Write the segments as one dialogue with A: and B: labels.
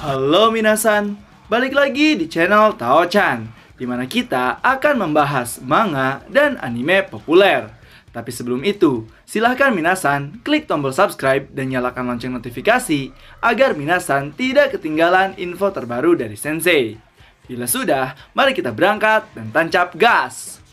A: Halo minasan, balik lagi di channel Tao-chan, di mana kita akan membahas manga dan anime populer. Tapi sebelum itu, silahkan minasan klik tombol subscribe dan nyalakan lonceng notifikasi agar minasan tidak ketinggalan info terbaru dari Sensei. Bila sudah, mari kita berangkat dan tancap gas!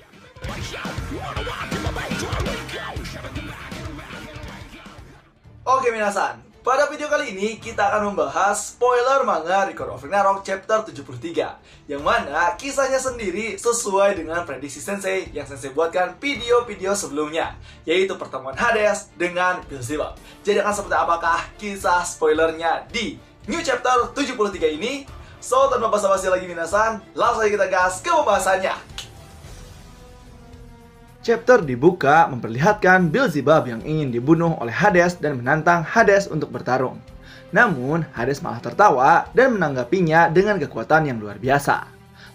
A: Oke minasan, pada video kali ini kita akan membahas spoiler manga Record of Ragnarok chapter 73, yang mana kisahnya sendiri sesuai dengan prediksi Sensei yang Sensei buatkan video-video sebelumnya, yaitu pertemuan Hades dengan Beelzebub. Jadi akan seperti apakah kisah spoilernya di new chapter 73 ini? So tanpa basa-basi lagi minasan, langsung aja kita gas ke pembahasannya. Chapter dibuka memperlihatkan Beelzebub yang ingin dibunuh oleh Hades dan menantang Hades untuk bertarung. Namun, Hades malah tertawa dan menanggapinya dengan kekuatan yang luar biasa.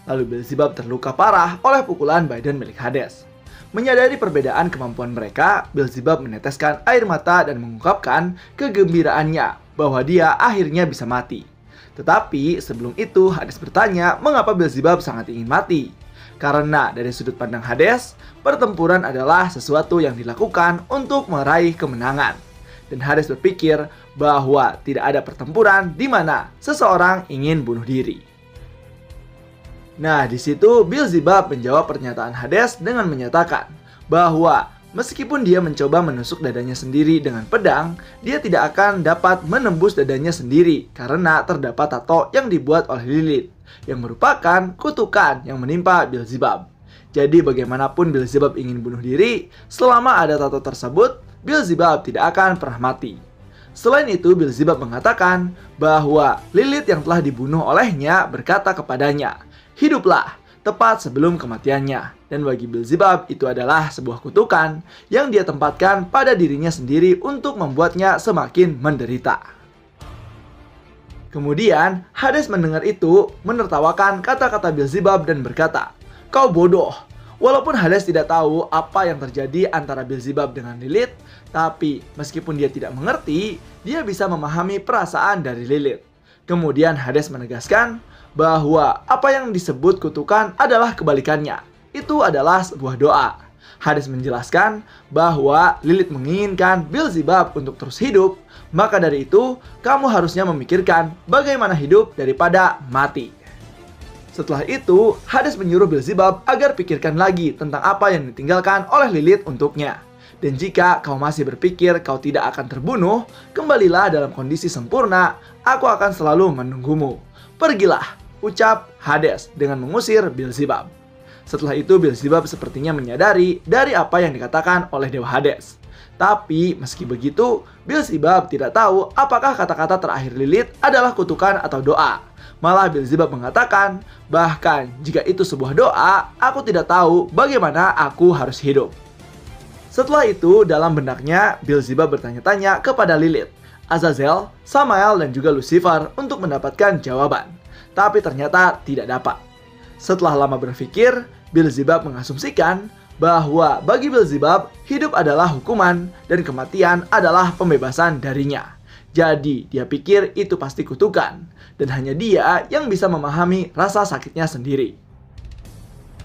A: Lalu Beelzebub terluka parah oleh pukulan Biden milik Hades. Menyadari perbedaan kemampuan mereka, Beelzebub meneteskan air mata dan mengungkapkan kegembiraannya bahwa dia akhirnya bisa mati. Tetapi sebelum itu, Hades bertanya mengapa Beelzebub sangat ingin mati. Karena dari sudut pandang Hades, pertempuran adalah sesuatu yang dilakukan untuk meraih kemenangan. Dan Hades berpikir bahwa tidak ada pertempuran di mana seseorang ingin bunuh diri. Nah, di situ Beelzebub menjawab pernyataan Hades dengan menyatakan bahwa meskipun dia mencoba menusuk dadanya sendiri dengan pedang, dia tidak akan dapat menembus dadanya sendiri karena terdapat tato yang dibuat oleh Lilith, yang merupakan kutukan yang menimpa Beelzebub. Jadi bagaimanapun Beelzebub ingin bunuh diri, selama ada tato tersebut, Beelzebub tidak akan pernah mati. Selain itu, Beelzebub mengatakan bahwa Lilith yang telah dibunuh olehnya berkata kepadanya, "Hiduplah," tepat sebelum kematiannya. Dan bagi Beelzebub itu adalah sebuah kutukan yang dia tempatkan pada dirinya sendiri untuk membuatnya semakin menderita. Kemudian, Hades mendengar itu, menertawakan kata-kata Beelzebub dan berkata, "Kau bodoh." Walaupun Hades tidak tahu apa yang terjadi antara Beelzebub dengan Lilith, tapi meskipun dia tidak mengerti, dia bisa memahami perasaan dari Lilith. Kemudian Hades menegaskan bahwa apa yang disebut kutukan adalah kebalikannya. Itu adalah sebuah doa. Hades menjelaskan bahwa Lilith menginginkan Beelzebub untuk terus hidup, maka dari itu kamu harusnya memikirkan bagaimana hidup daripada mati. Setelah itu, Hades menyuruh Beelzebub agar pikirkan lagi tentang apa yang ditinggalkan oleh Lilith untuknya. Dan jika kau masih berpikir kau tidak akan terbunuh, kembalilah dalam kondisi sempurna, aku akan selalu menunggumu. Pergilah, ucap Hades dengan mengusir Beelzebub. Setelah itu Beelzebub sepertinya menyadari dari apa yang dikatakan oleh Dewa Hades. Tapi meski begitu, Beelzebub tidak tahu apakah kata-kata terakhir Lilith adalah kutukan atau doa. Malah Beelzebub mengatakan, bahkan jika itu sebuah doa, aku tidak tahu bagaimana aku harus hidup. Setelah itu, dalam benaknya, Beelzebub bertanya-tanya kepada Lilith, Azazel, Samael, dan juga Lucifer untuk mendapatkan jawaban. Tapi ternyata tidak dapat. Setelah lama berpikir, Beelzebub mengasumsikan bahwa bagi Beelzebub, hidup adalah hukuman dan kematian adalah pembebasan darinya. Jadi dia pikir itu pasti kutukan, dan hanya dia yang bisa memahami rasa sakitnya sendiri.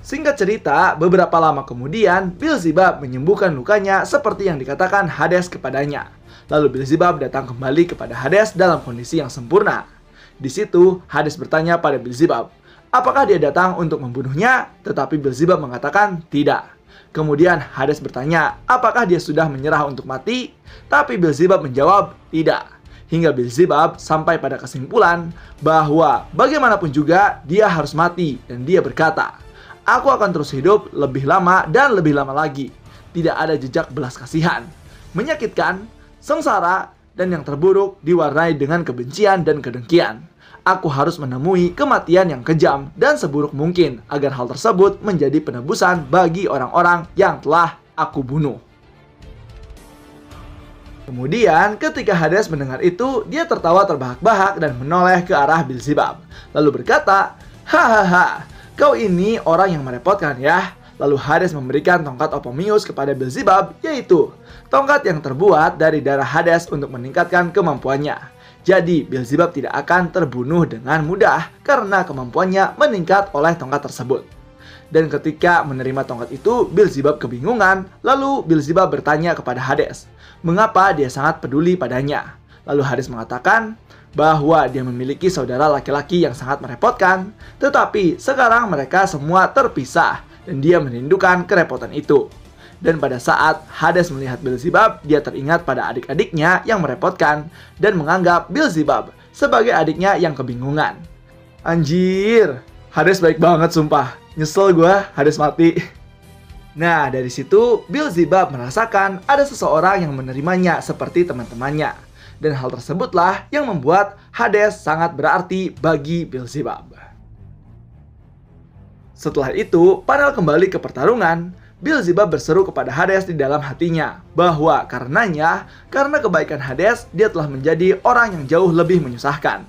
A: Singkat cerita, beberapa lama kemudian, Beelzebub menyembuhkan lukanya seperti yang dikatakan Hades kepadanya. Lalu Beelzebub datang kembali kepada Hades dalam kondisi yang sempurna. Di situ, Hades bertanya pada Beelzebub, apakah dia datang untuk membunuhnya? Tetapi Beelzebub mengatakan tidak. Kemudian Hades bertanya, apakah dia sudah menyerah untuk mati? Tapi Beelzebub menjawab, tidak. Hingga Beelzebub sampai pada kesimpulan bahwa bagaimanapun juga dia harus mati. Dan dia berkata, aku akan terus hidup lebih lama dan lebih lama lagi. Tidak ada jejak belas kasihan. Menyakitkan, sengsara, dan yang terburuk diwarnai dengan kebencian dan kedengkian. Aku harus menemui kematian yang kejam dan seburuk mungkin agar hal tersebut menjadi penebusan bagi orang-orang yang telah aku bunuh. Kemudian ketika Hades mendengar itu, dia tertawa terbahak-bahak dan menoleh ke arah Beelzebub. Lalu berkata, hahaha, kau ini orang yang merepotkan ya. Lalu Hades memberikan tongkat Opomius kepada Beelzebub, yaitu tongkat yang terbuat dari darah Hades untuk meningkatkan kemampuannya. Jadi Beelzebub tidak akan terbunuh dengan mudah karena kemampuannya meningkat oleh tongkat tersebut. Dan ketika menerima tongkat itu, Beelzebub kebingungan. Lalu Beelzebub bertanya kepada Hades, mengapa dia sangat peduli padanya. Lalu Hades mengatakan bahwa dia memiliki saudara laki-laki yang sangat merepotkan, tetapi sekarang mereka semua terpisah dan dia merindukan kerepotan itu. Dan pada saat Hades melihat Beelzebub, dia teringat pada adik-adiknya yang merepotkan dan menganggap Beelzebub sebagai adiknya yang kebingungan. Anjir, Hades baik banget sumpah. Nyesel gue Hades mati. Nah, dari situ Beelzebub merasakan ada seseorang yang menerimanya seperti teman-temannya. Dan hal tersebutlah yang membuat Hades sangat berarti bagi Beelzebub. Setelah itu, panel kembali ke pertarungan. Beelzebub berseru kepada Hades di dalam hatinya bahwa karena kebaikan Hades, dia telah menjadi orang yang jauh lebih menyusahkan.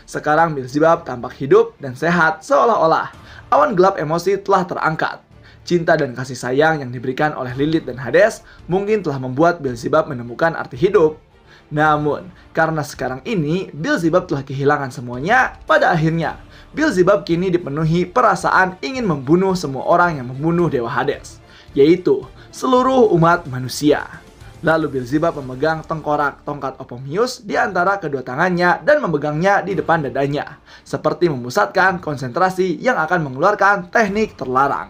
A: Sekarang Beelzebub tampak hidup dan sehat seolah-olah awan gelap emosi telah terangkat. Cinta dan kasih sayang yang diberikan oleh Lilith dan Hades mungkin telah membuat Beelzebub menemukan arti hidup. Namun, karena sekarang ini Beelzebub telah kehilangan semuanya, pada akhirnya Beelzebub kini dipenuhi perasaan ingin membunuh semua orang yang membunuh Dewa Hades, yaitu seluruh umat manusia. Lalu Beelzebub memegang tengkorak tongkat Opomius di antara kedua tangannya dan memegangnya di depan dadanya, seperti memusatkan konsentrasi yang akan mengeluarkan teknik terlarang.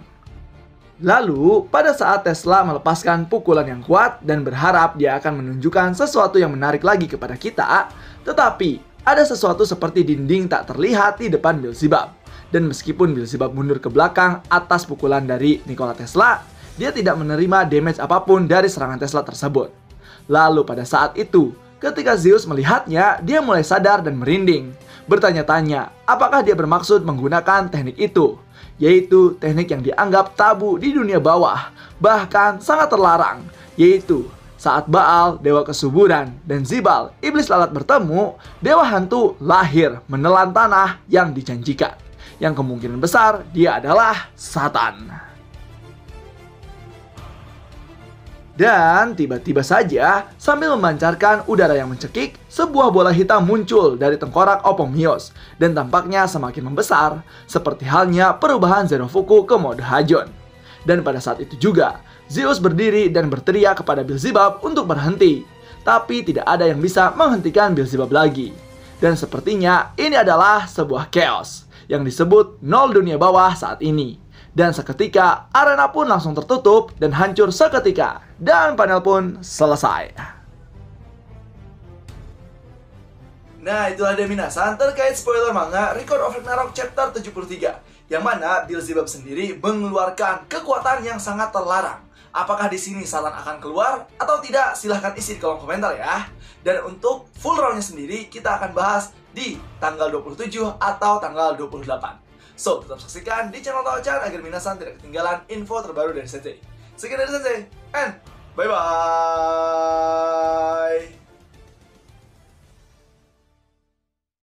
A: Lalu, pada saat Tesla melepaskan pukulan yang kuat dan berharap dia akan menunjukkan sesuatu yang menarik lagi kepada kita, tetapi ada sesuatu seperti dinding tak terlihat di depan Beelzebub. Dan meskipun Beelzebub mundur ke belakang atas pukulan dari Nikola Tesla, dia tidak menerima damage apapun dari serangan Tesla tersebut. Lalu pada saat itu, ketika Zeus melihatnya, dia mulai sadar dan merinding, bertanya-tanya apakah dia bermaksud menggunakan teknik itu, yaitu teknik yang dianggap tabu di dunia bawah, bahkan sangat terlarang, yaitu saat Baal, dewa kesuburan, dan Zibal, iblis lalat bertemu, dewa hantu lahir menelan tanah yang dijanjikan, yang kemungkinan besar dia adalah Satan. Dan tiba-tiba saja, sambil memancarkan udara yang mencekik, sebuah bola hitam muncul dari tengkorak Opomios dan tampaknya semakin membesar, seperti halnya perubahan Zerofuku ke mode Hajon. Dan pada saat itu juga, Zeus berdiri dan berteriak kepada Beelzebub untuk berhenti, tapi tidak ada yang bisa menghentikan Beelzebub lagi. Dan sepertinya ini adalah sebuah chaos yang disebut nol dunia bawah saat ini. Dan seketika, arena pun langsung tertutup dan hancur seketika. Dan panel pun selesai. Nah, itulah dia minasan terkait spoiler manga Record of Ragnarok chapter 73. Yang mana Beelzebub sendiri mengeluarkan kekuatan yang sangat terlarang. Apakah di sini Satan akan keluar atau tidak? Silahkan isi di kolom komentar ya. Dan untuk full roundnya sendiri, kita akan bahas di tanggal 27 atau tanggal 28. So, tetap saksikan di channel Tao-chan agar minasan tidak ketinggalan info terbaru dari Sensei. Sekian dari Sensei, and bye-bye!